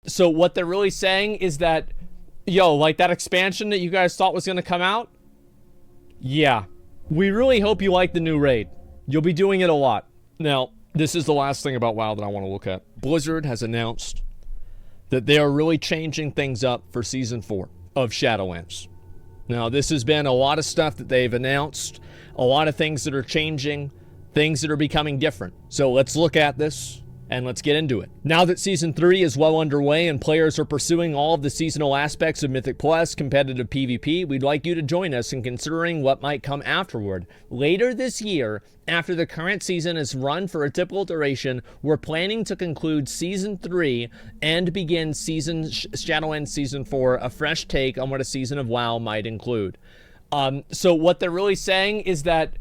So what they're really saying is that, yo, like that expansion that you guys thought was going to come out? Yeah. We really hope you like the new raid. You'll be doing it a lot. Now, this is the last thing about WoW that I want to look at. Blizzard has announced that they are really changing things up for Season 4 of Shadowlands. Now, this has been a lot of stuff that they've announced, a lot of things that are changing, things that are becoming different. So let's look at this and let's get into it. Now that Season 3 is well underway and players are pursuing all of the seasonal aspects of Mythic Plus competitive PvP, we'd like you to join us in considering what might come afterward. Later this year, after the current season is run for a typical duration, we're planning to conclude Season 3 and begin Shadowlands Season 4, a fresh take on what a season of WoW might include. So what they're really saying is that,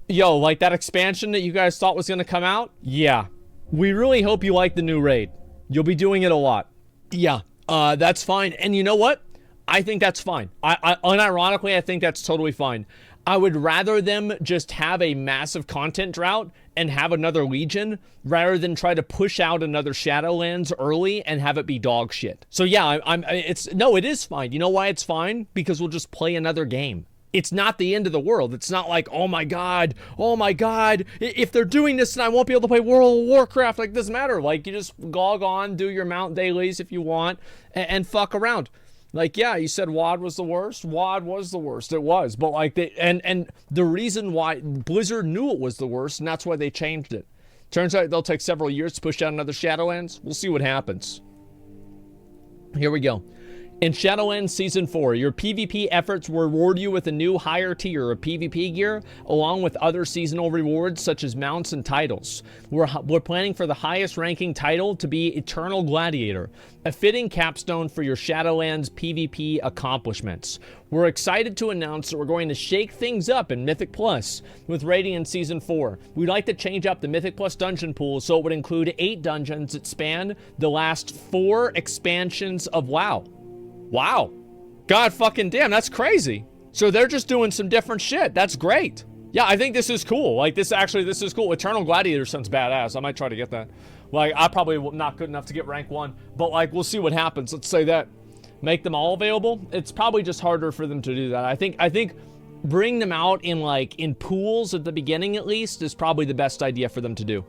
yo, like that expansion that you guys thought was going to come out? Yeah. We really hope you like the new raid. You'll be doing it a lot. Yeah, that's fine. And you know what? I think that's fine. Unironically, I think that's totally fine. I would rather them just have a massive content drought and have another Legion rather than try to push out another Shadowlands early and have it be dog shit. So yeah, it is fine. You know why it's fine? Because we'll just play another game. It's not the end of the world. It's not like, oh my god, if they're doing this and I won't be able to play World of Warcraft, like, doesn't matter. Like, you just log on, do your mount dailies if you want, and fuck around. Like, yeah, you said WoD was the worst. WoD was the worst. It was. But like, and the reason why Blizzard knew it was the worst, and that's why they changed it. Turns out they'll take several years to push out another Shadowlands. We'll see what happens. Here we go. In Shadowlands Season 4, your PvP efforts will reward you with a new higher tier of PvP gear, along with other seasonal rewards such as mounts and titles. We're planning for the highest ranking title to be Eternal Gladiator, a fitting capstone for your Shadowlands PvP accomplishments. We're excited to announce that we're going to shake things up in Mythic Plus with raiding in Season 4. We'd like to change up the Mythic Plus dungeon pool so it would include 8 dungeons that span the last 4 expansions of WoW. Wow. God fucking damn, that's crazy. So they're just doing some different shit. That's great. Yeah, I think this is cool. Like, this is cool. Eternal Gladiator sounds badass. I might try to get that. Like, I probably not good enough to get rank 1, but like, we'll see what happens. Let's say that. Make them all available. It's probably just harder for them to do that. I think bring them out in pools at the beginning at least is probably the best idea for them to do.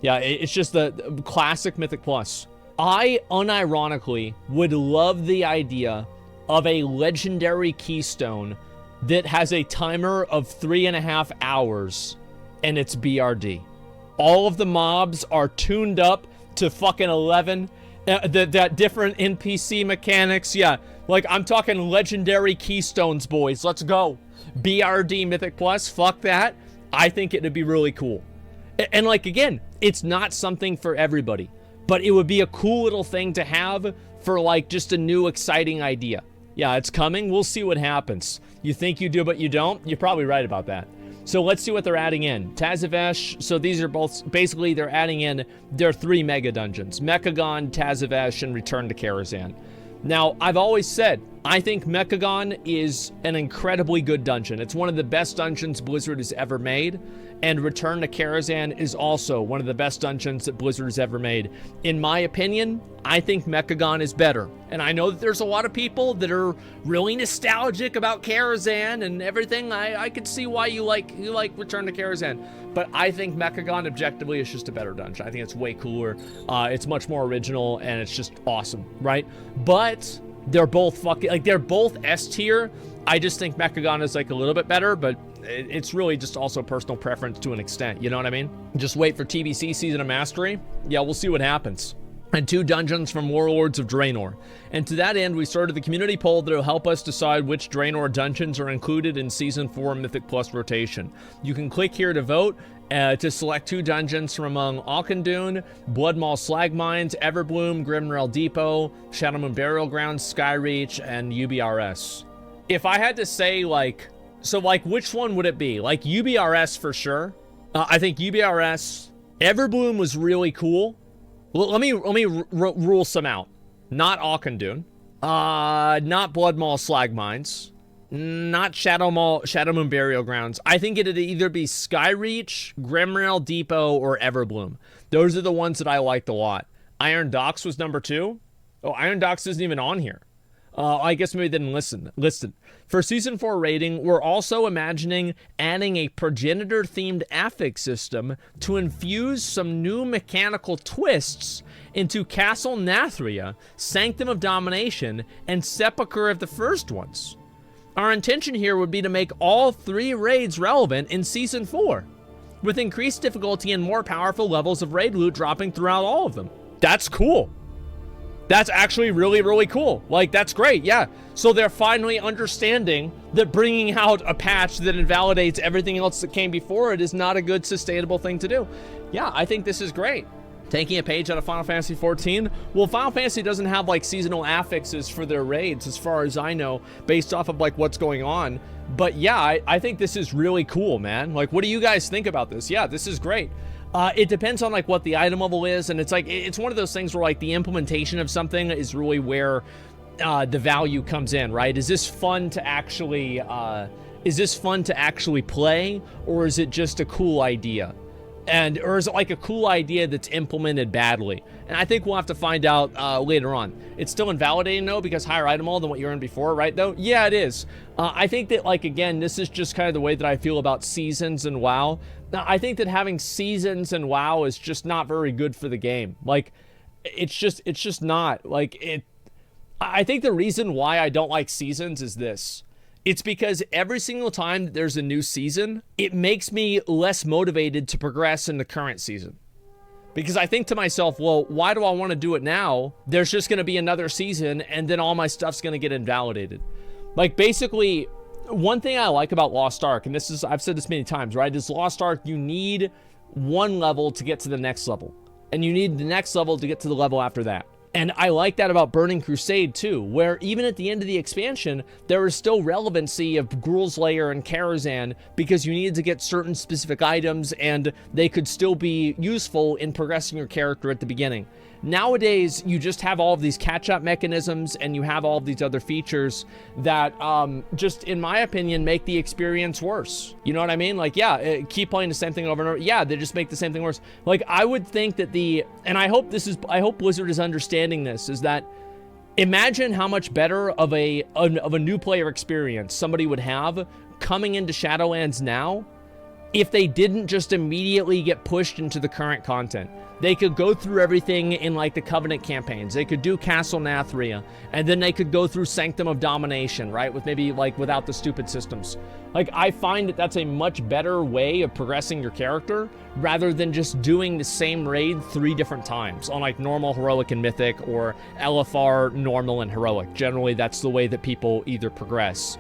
Yeah, it's just the classic Mythic Plus. I unironically would love the idea of a legendary keystone that has a timer of 3.5 hours and it's BRD. All of the mobs are tuned up to fucking 11. That different NPC mechanics. Yeah, like, I'm talking legendary keystones, boys. Let's go. BRD Mythic Plus. Fuck that. I think it'd be really cool. And like, again, it's not something for everybody. But it would be a cool little thing to have for, like, just a new exciting idea. Yeah, it's coming. We'll see what happens. You think you do, but you don't? You're probably right about that. So let's see what they're adding in. Tazavesh. So these are both, basically, they're adding in their 3 mega dungeons. Mechagon, Tazavesh, and Return to Karazhan. Now, I've always said, I think Mechagon is an incredibly good dungeon. It's one of the best dungeons Blizzard has ever made. And Return to Karazhan is also one of the best dungeons that Blizzard has ever made. In my opinion, I think Mechagon is better. And I know that there's a lot of people that are really nostalgic about Karazhan and everything. I could see why you like Return to Karazhan. But I think Mechagon objectively is just a better dungeon. I think it's way cooler. It's much more original and it's just awesome, right? But they're both they're both S tier. I just think Mechagon is like a little bit better, but it's really just also personal preference to an extent. You know what I mean? Just wait for TBC Season of Mastery. Yeah, we'll see what happens. And 2 dungeons from Warlords of Draenor. And to that end, we started the community poll that will help us decide which Draenor dungeons are included in Season 4 Mythic Plus rotation. You can click here to vote to select 2 dungeons from among Auchindoun, Bloodmaw Slag Mines, Everbloom, Grimrail Depot, Shadowmoon Burial Grounds, Skyreach, and UBRS. If I had to say, which one would it be? Like, UBRS for sure. I think UBRS. Everbloom was really cool. Let me rule some out. Not Auchindoun. Not Bloodmaw Slag Mines. Not Shadowmoon Burial Grounds. I think it'd either be Skyreach, Grimrail Depot, or Everbloom. Those are the ones that I liked a lot. Iron Docks was number 2. Oh, Iron Docks isn't even on here. I guess maybe they didn't listen. For Season 4 raiding, we're also imagining adding a progenitor-themed affix system to infuse some new mechanical twists into Castle Nathria, Sanctum of Domination, and Sepulchre of the First Ones. Our intention here would be to make all 3 raids relevant in Season 4, with increased difficulty and more powerful levels of raid loot dropping throughout all of them. That's cool. That's actually really, really cool. Like, that's great, yeah. So they're finally understanding that bringing out a patch that invalidates everything else that came before it is not a good, sustainable thing to do. Yeah, I think this is great. Taking a page out of Final Fantasy XIV, well, Final Fantasy doesn't have, like, seasonal affixes for their raids, as far as I know, based off of, like, what's going on. But, yeah, I think this is really cool, man. Like, what do you guys think about this? Yeah, this is great. It depends on, like, what the item level is, and it's like, it's one of those things where, like, the implementation of something is really where the value comes in, right? Is this fun to actually play, or is it just a cool idea? Or is it like a cool idea that's implemented badly? And I think we'll have to find out later on. It's still invalidating, though, because higher item level than what you earned before, right, though? Yeah, it is. I think that, like, again, this is just kind of the way that I feel about seasons and WoW. Now, I think that having seasons and WoW is just not very good for the game. Like, it's just not. Like, I think the reason why I don't like seasons is this. It's because every single time that there's a new season, it makes me less motivated to progress in the current season. Because I think to myself, well, why do I want to do it now? There's just going to be another season, and then all my stuff's going to get invalidated. Like, basically, one thing I like about Lost Ark, and I've said this many times, right, is Lost Ark, you need one level to get to the next level. And you need the next level to get to the level after that. And I like that about Burning Crusade too, where even at the end of the expansion, there is still relevancy of Gruul's Lair and Karazhan because you needed to get certain specific items and they could still be useful in progressing your character at the beginning. Nowadays, you just have all of these catch-up mechanisms and you have all of these other features that just, in my opinion, make the experience worse. You know what I mean? Like, yeah, keep playing the same thing over and over. Yeah, they just make the same thing worse. Like, I would think that and I hope Blizzard is understanding this, is that imagine how much better of a new player experience somebody would have coming into Shadowlands now if they didn't just immediately get pushed into the current content. They could go through everything in, like, the Covenant campaigns. They could do Castle Nathria, and then they could go through Sanctum of Domination, right? With maybe, like, without the stupid systems. Like, I find that that's a much better way of progressing your character rather than just doing the same raid 3 different times on, like, normal, heroic, and mythic, or LFR, normal, and heroic. Generally, that's the way that people either progress.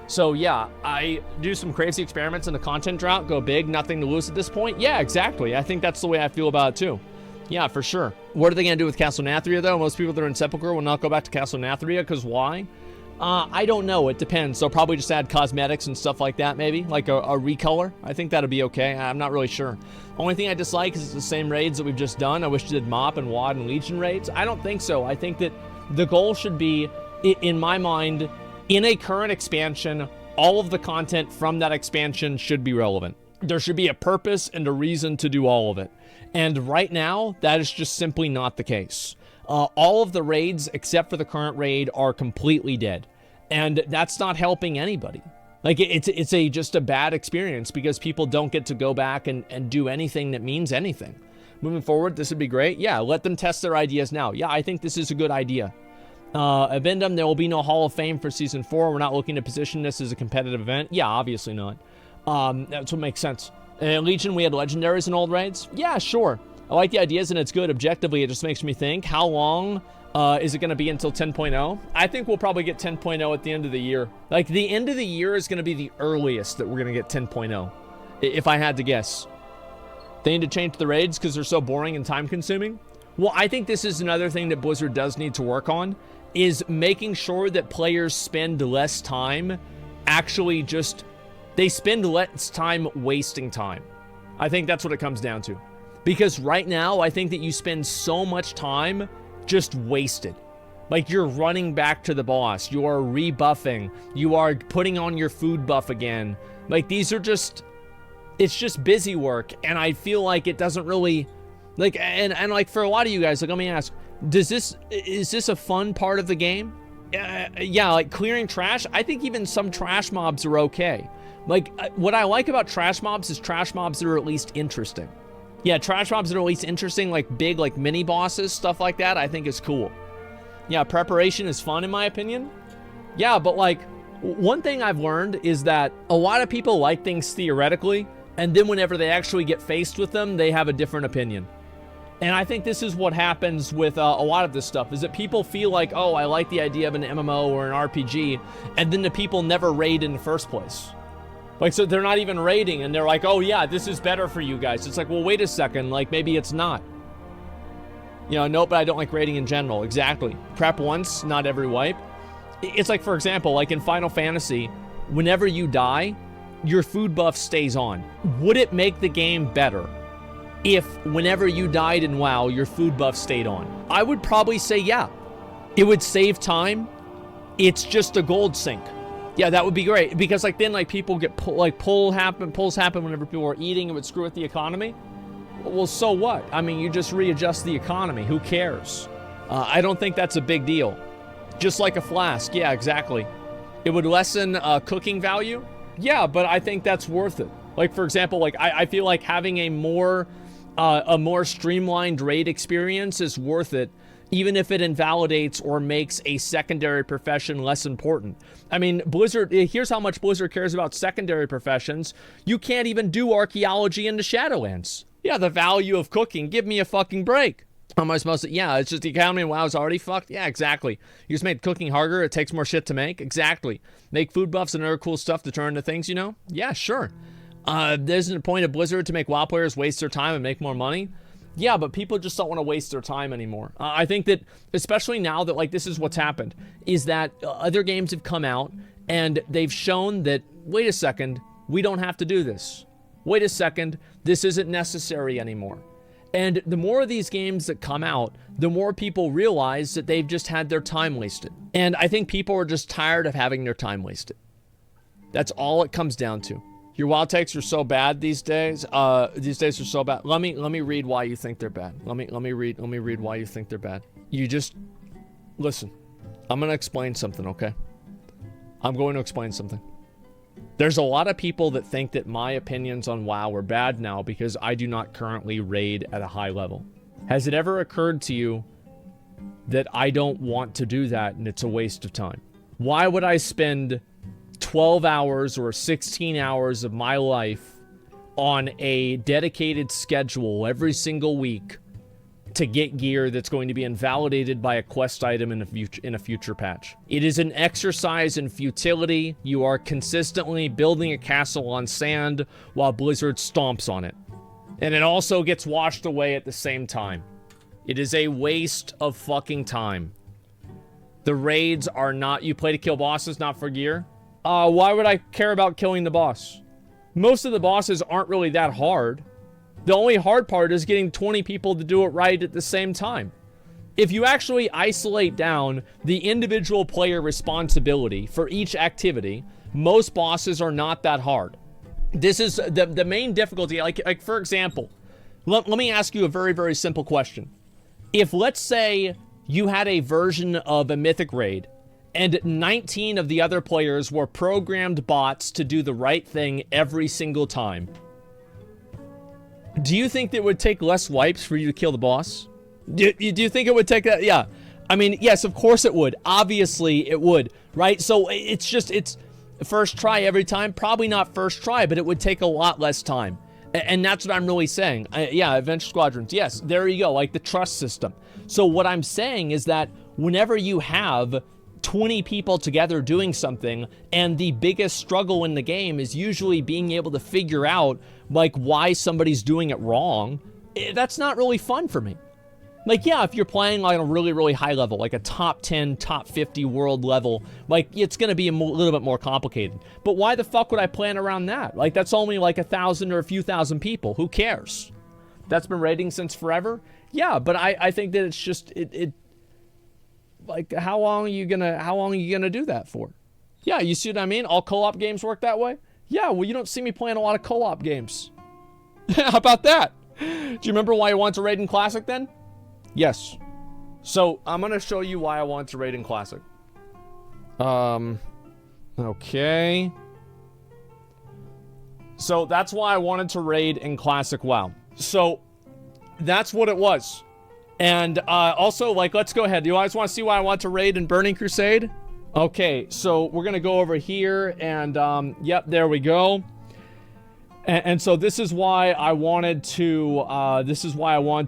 So, yeah, I do some crazy experiments in the content drought, go big, nothing to lose at this point. Yeah, exactly. I think that's the way I feel about it, too. Yeah, for sure. What are they going to do with Castle Nathria, though? Most people that are in Sepulchre will not go back to Castle Nathria, because why? I don't know. It depends. They'll probably just add cosmetics and stuff like that, maybe. Like a recolor. I think that'll be okay. I'm not really sure. Only thing I dislike is it's the same raids that we've just done. I wish they did MoP and WoD and Legion raids. I don't think so. I think that the goal should be, in my mind, in a current expansion, all of the content from that expansion should be relevant. There should be a purpose and a reason to do all of it. And right now, that is just simply not the case. All of the raids, except for the current raid, are completely dead. And that's not helping anybody. Like, it's just a bad experience because people don't get to go back and do anything that means anything. Moving forward, this would be great. Yeah, let them test their ideas now. Yeah, I think this is a good idea. Addendum, there will be no Hall of Fame for Season 4. We're not looking to position this as a competitive event. Yeah, obviously not. That's what makes sense. Legion, we had legendaries in old raids. Yeah, sure. I like the ideas and it's good. Objectively, it just makes me think, how long is it going to be until 10.0? I think we'll probably get 10.0 at the end of the year. Like, the end of the year is going to be the earliest that we're going to get 10.0, if I had to guess. They need to change the raids because they're so boring and time-consuming. Well, I think this is another thing that Blizzard does need to work on, is making sure that players spend less time actually just... They spend less time wasting time. I think that's what it comes down to. Because right now, I think that you spend so much time just wasted. Like, you're running back to the boss. You are rebuffing. You are putting on your food buff again. Like, these are just... It's just busy work. And I feel like it doesn't really... Like, and like, for a lot of you guys, like, let me ask, is this a fun part of the game? Yeah, like clearing trash. I think even some trash mobs are okay. Like, what I like about trash mobs is trash mobs that are at least interesting. Yeah, trash mobs that are at least interesting, like big, like mini bosses, stuff like that, I think is cool. Yeah, preparation is fun in my opinion. Yeah, but like, one thing I've learned is that a lot of people like things theoretically, and then whenever they actually get faced with them, they have a different opinion. And I think this is what happens with a lot of this stuff, is that people feel like, oh, I like the idea of an MMO or an RPG, and then the people never raid in the first place. Like, so they're not even raiding, and they're like, oh yeah, this is better for you guys. It's like, well, wait a second, like, maybe it's not. You know, nope, but I don't like raiding in general. Exactly. Prep once, not every wipe. It's like, for example, like in Final Fantasy, whenever you die, your food buff stays on. Would it make the game better if whenever you died in WoW, your food buff stayed on? I would probably say yeah. It would save time. It's just a gold sink. Yeah, that would be great, because like then like people get pulls happen whenever people are eating. It would screw with the economy. Well, so what? I mean, you just readjust the economy. Who cares? I don't think that's a big deal. Just like a flask. Yeah, exactly. It would lessen cooking value. Yeah, but I think that's worth it. Like, for example, like I feel like having a more streamlined raid experience is worth it, even if it invalidates or makes a secondary profession less important. I mean, Blizzard, here's how much Blizzard cares about secondary professions. You can't even do archaeology in the Shadowlands. Yeah, the value of cooking. Give me a fucking break. How am I supposed to? Yeah, it's just the economy in WoW is already fucked. Yeah, exactly. You just made cooking harder. It takes more shit to make. Exactly. Make food buffs and other cool stuff to turn into things, you know? Yeah, sure. There's a point of Blizzard to make WoW players waste their time and make more money. Yeah, but people just don't want to waste their time anymore. I think that, especially now that, like, this is what's happened, is that other games have come out and they've shown that, wait a second, we don't have to do this. Wait a second, this isn't necessary anymore. And the more of these games that come out, the more people realize that they've just had their time wasted. And I think people are just tired of having their time wasted. That's all it comes down to. Your wild takes are so bad these days. These days are so bad. Let me read why you think they're bad. Let me read why you think they're bad. You just listen. I'm gonna explain something, okay? I'm going to explain something. There's a lot of people that think that my opinions on WoW are bad now because I do not currently raid at a high level. Has it ever occurred to you that I don't want to do that and it's a waste of time? Why would I spend 12 hours or 16 hours of my life on a dedicated schedule every single week to get gear that's going to be invalidated by a quest item in a future patch? It is an exercise in futility. You are consistently building a castle on sand while Blizzard stomps on it. And it also gets washed away at the same time. It is a waste of fucking time. The raids are not... You play to kill bosses, not for gear? Why would I care about killing the boss? Most of the bosses aren't really that hard. The only hard part is getting 20 people to do it right at the same time. If you actually isolate down the individual player responsibility for each activity, most bosses are not that hard. This is the main difficulty. Like for example, let me ask you a very, very simple question. If, let's say, you had a version of a mythic raid and 19 of the other players were programmed bots to do the right thing every single time, do you think that it would take less wipes for you to kill the boss? Do you think it would take that? Yeah. I mean, yes, of course it would. Obviously it would, right? So it's first try every time. Probably not first try, but it would take a lot less time. And that's what I'm really saying. Yeah, Adventure Squadrons. Yes, there you go. Like the trust system. So what I'm saying is that whenever you have 20 people together doing something, and the biggest struggle in the game is usually being able to figure out like why somebody's doing it wrong, that's not really fun for me. Like, yeah, if you're playing like a really, really high level, like a top 10, top 50 world level, like it's going to be a little bit more complicated. But why the fuck would I plan around that? Like, that's only like 1,000 or a few thousand people. Who cares? That's been raiding since forever. Yeah, but I think that it's just, like, how long are you gonna do that for? Yeah, you see what I mean? All co-op games work that way? Yeah, well, you don't see me playing a lot of co-op games. How about that? Do you remember why you wanted to raid in Classic then? Yes. So I'm gonna show you why I want to raid in Classic. Okay. So that's why I wanted to raid in Classic WoW. So that's what it was. And also, like, let's go ahead. Do you guys want to see why I want to raid in Burning Crusade? Okay, so we're gonna go over here and yep, there we go. And so this is why I wanted to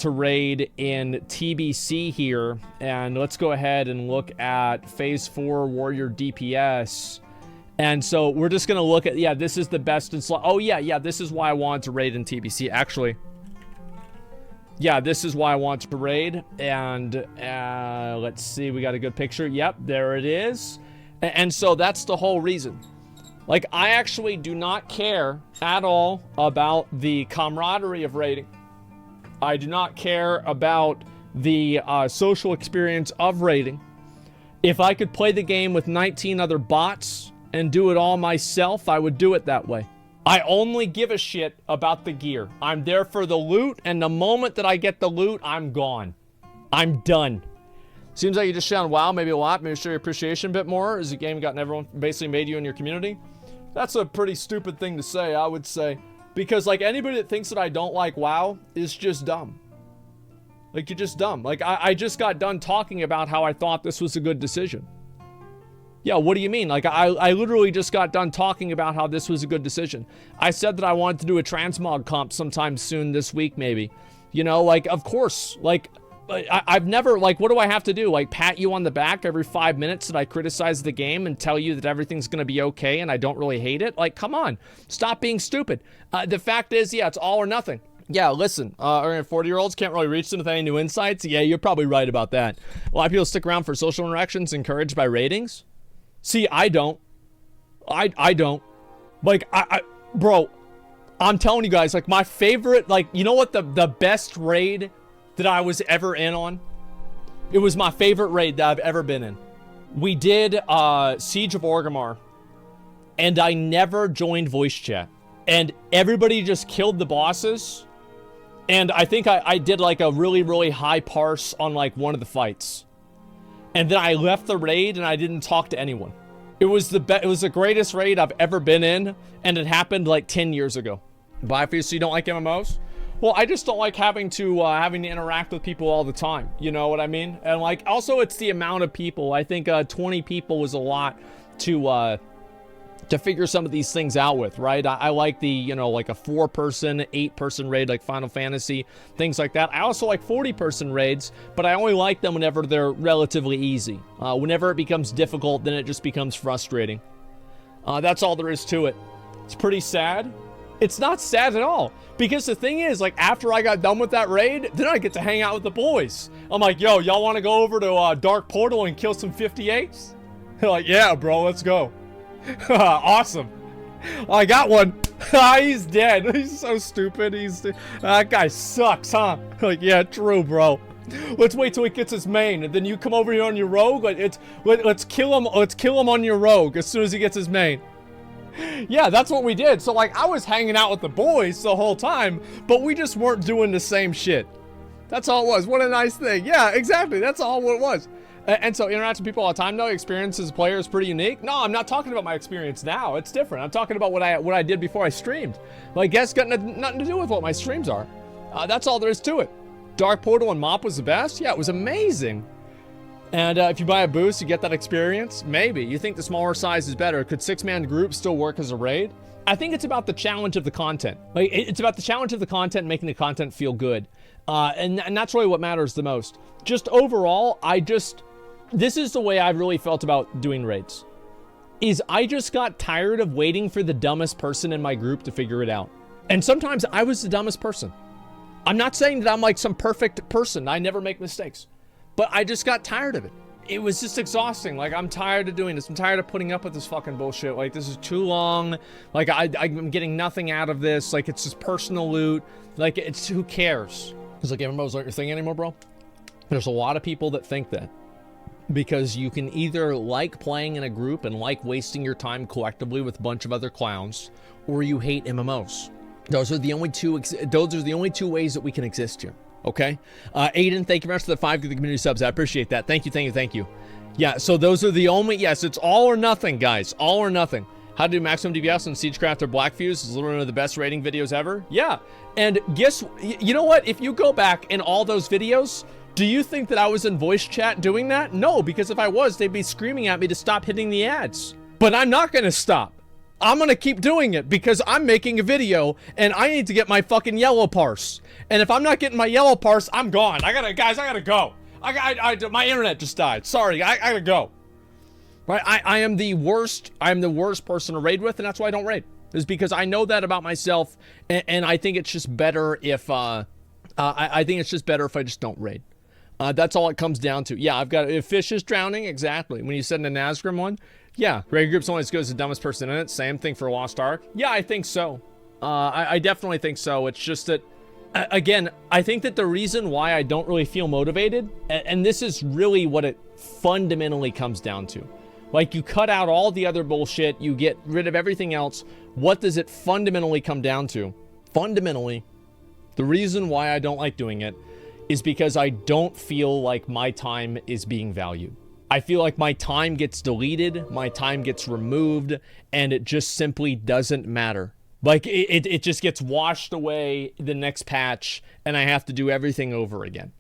raid in TBC here. And let's go ahead and look at Phase 4 Warrior DPS. And so we're just going to look at, yeah, this is the best in slot. Oh, yeah, this is why I wanted to raid in TBC, actually. Yeah, this is why I want to raid. And let's see, we got a good picture. Yep, there it is. And so that's the whole reason. Like, I actually do not care at all about the camaraderie of raiding. I do not care about the social experience of raiding. If I could play the game with 19 other bots and do it all myself, I would do it that way. I only give a shit about the gear. I'm there for the loot, and the moment that I get the loot, I'm gone. I'm done. Seems like you just shit on WoW maybe a lot. Maybe show your appreciation a bit more. Has the game gotten everyone basically made you in your community? That's a pretty stupid thing to say, I would say. Because, like, anybody that thinks that I don't like WoW is just dumb. Like, you're just dumb. Like, I just got done talking about how I thought this was a good decision. Yeah, what do you mean? Like, I literally just got done talking about how this was a good decision. I said that I wanted to do a transmog comp sometime soon this week, maybe. You know, like, of course. Like, I've never, like, what do I have to do? Like, pat you on the back every 5 minutes that I criticize the game and tell you that everything's going to be okay and I don't really hate it? Like, come on. Stop being stupid. The fact is, yeah, it's all or nothing. Yeah, listen, 40-year-olds can't really reach them with any new insights. Yeah, you're probably right about that. A lot of people stick around for social interactions encouraged by ratings. See, I don't. I don't. Like, bro, I'm telling you guys, like, my favorite, like, you know what the best raid that I was ever in on? It was my favorite raid that I've ever been in. We did Siege of Orgrimmar, and I never joined voice chat. And everybody just killed the bosses. And I think I did like a really, really high parse on like one of the fights. And then I left the raid and I didn't talk to anyone. It was the greatest raid I've ever been in, and it happened like 10 years ago. Bye for you, so you don't like MMOs? Well, I just don't like having to interact with people all the time. You know what I mean? And like, also it's the amount of people. I think 20 people was a lot to figure some of these things out with, right? I like the, you know, like a 4-person, 8-person raid like Final Fantasy, things like that. I also like 40-person raids, but I only like them whenever they're relatively easy. Whenever it becomes difficult, then it just becomes frustrating. That's all there is to it. It's pretty sad. It's not sad at all, because the thing is, like, after I got done with that raid, then I get to hang out with the boys. I'm like, yo, y'all want to go over to Dark Portal and kill some 58s? They're like, yeah, bro, let's go. Awesome. I got one. He's dead. He's so stupid. That guy sucks, huh? Like, yeah, true, bro. Let's wait till he gets his main, and then you come over here on your rogue. Let's kill him. Let's kill him on your rogue as soon as he gets his main. Yeah, that's what we did. So, like, I was hanging out with the boys the whole time, but we just weren't doing the same shit. That's all it was. What a nice thing. Yeah, exactly. That's all what it was. And so interacting with people all the time, though, experience as a player is pretty unique. No, I'm not talking about my experience now. It's different. I'm talking about what I did before I streamed. Like, guess got nothing to do with what my streams are. That's all there is to it. Dark Portal and Mop was the best. Yeah, it was amazing. And if you buy a boost, you get that experience. Maybe. You think the smaller size is better. Could 6-man group still work as a raid? I think it's about the challenge of the content. Like, it's about the challenge of the content and making the content feel good. And that's really what matters the most. Just overall, this is the way I've really felt about doing raids. I just got tired of waiting for the dumbest person in my group to figure it out. And sometimes I was the dumbest person. I'm not saying that I'm like some perfect person. I never make mistakes. But I just got tired of it. It was just exhausting. Like, I'm tired of doing this. I'm tired of putting up with this fucking bullshit. Like, this is too long. Like, I'm getting nothing out of this. Like, it's just personal loot. Like, it's, who cares? Because, like, MMOs aren't your thing anymore, bro. There's a lot of people that think that. Because you can either like playing in a group and like wasting your time collectively with a bunch of other clowns, or you hate MMOs. Those are the only two ways that we can exist here. Okay? Aiden, thank you very much for the 5 community subs. I appreciate that. Thank you, thank you, thank you. Yeah, so those are the only... Yes, it's all or nothing, guys. All or nothing. How to do maximum DPS on Siegecraft or Blackfuse is literally one of the best rating videos ever. Yeah, and guess... You know what? If you go back in all those videos, do you think that I was in voice chat doing that? No, because if I was, they'd be screaming at me to stop hitting the ads. But I'm not gonna stop. I'm gonna keep doing it because I'm making a video and I need to get my fucking yellow parse. And if I'm not getting my yellow parse, I'm gone. Guys, I gotta go. My internet just died. Sorry, I gotta go. Right? I am the worst person to raid with, and that's why I don't raid. Is because I know that about myself, and I think it's just better if I think it's just better if I just don't raid. That's all it comes down to. Yeah, I've got if fish is drowning, exactly. When you said an Nazgrim one, yeah, raid group's only as good as the dumbest person in it. Same thing for Lost Ark. Yeah, I think so. I definitely think so. It's just that. Again, I think that the reason why I don't really feel motivated, and this is really what it fundamentally comes down to. Like, you cut out all the other bullshit, you get rid of everything else. What does it fundamentally come down to? Fundamentally, the reason why I don't like doing it is because I don't feel like my time is being valued. I feel like my time gets deleted, my time gets removed, and it just simply doesn't matter. Like, it just gets washed away the next patch, and I have to do everything over again.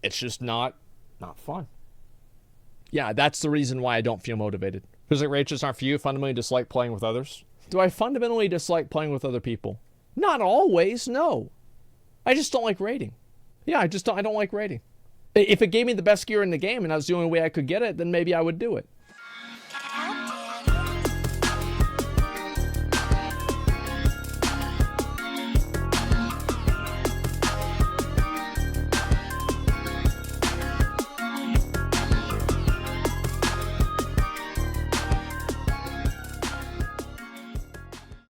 It's just not fun. Yeah, that's the reason why I don't feel motivated. Physics raid just aren't for you. Fundamentally dislike playing with others. Do I fundamentally dislike playing with other people? Not always, no. I just don't like raiding. Yeah, I don't like raiding. If it gave me the best gear in the game and that was the only way I could get it, then maybe I would do it.